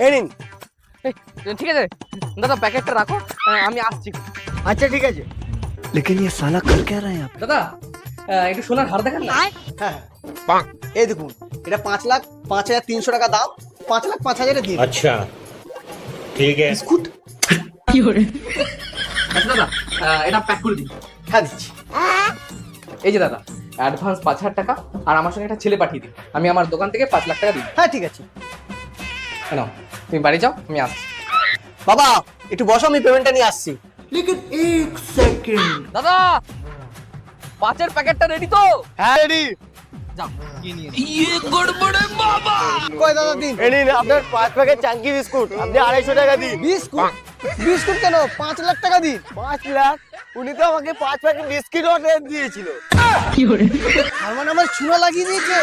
এই নিন। ঠিক আছে দাদা, প্যাকেটটা রাখো, আমি আসছি। আচ্ছা ঠিক আছে। लेकिन ये साला कर क्या रहा है यहाँ पे? দাদা একটু সোনার হার দেখান না। হ্যাঁ এই দেখুন, এটা 5,05,300 টাকা দাম, 5,05,000 দিয়ে দিন। अच्छा ठीक है। বিস্কুট। আচ্ছা দাদা, এটা প্যাক করে দিন। হ্যাঁ দিচ্ছি। এই যে দাদা, অ্যাডভান্স 5,000 টাকা, আর আমার সঙ্গে একটা ছেলে পাঠিয়ে দিন, আমি আমার দোকান থেকে 5 লাখ টাকা দিই। হ্যাঁ ঠিক আছে। কেন, তুমি বাড়ি যাও, আমি আসছি। বাবা একটু বসো, আমি পেমেন্টটা নিয়ে আসছি। দাদা 5-এর প্যাকেটটা রেডি তো? হ্যাঁ রেডি। যাও গিয়ে নিয়ে কয় দাদা দিন। এই নিন আপনার 5 প্যাকেট চাঙ্কি বিস্কুট, আপনি 250 টাকা দিন। বিস্কুট? বিস্কুট কেন, 5 লাখ টাকা দিন। 5 লাখ? উনি তো আমাকে 5 প্যাকেট বিস্কিট অর্ডার দিয়েছিল। তার মানে আমার চুনা লাগিয়ে দিয়েছে।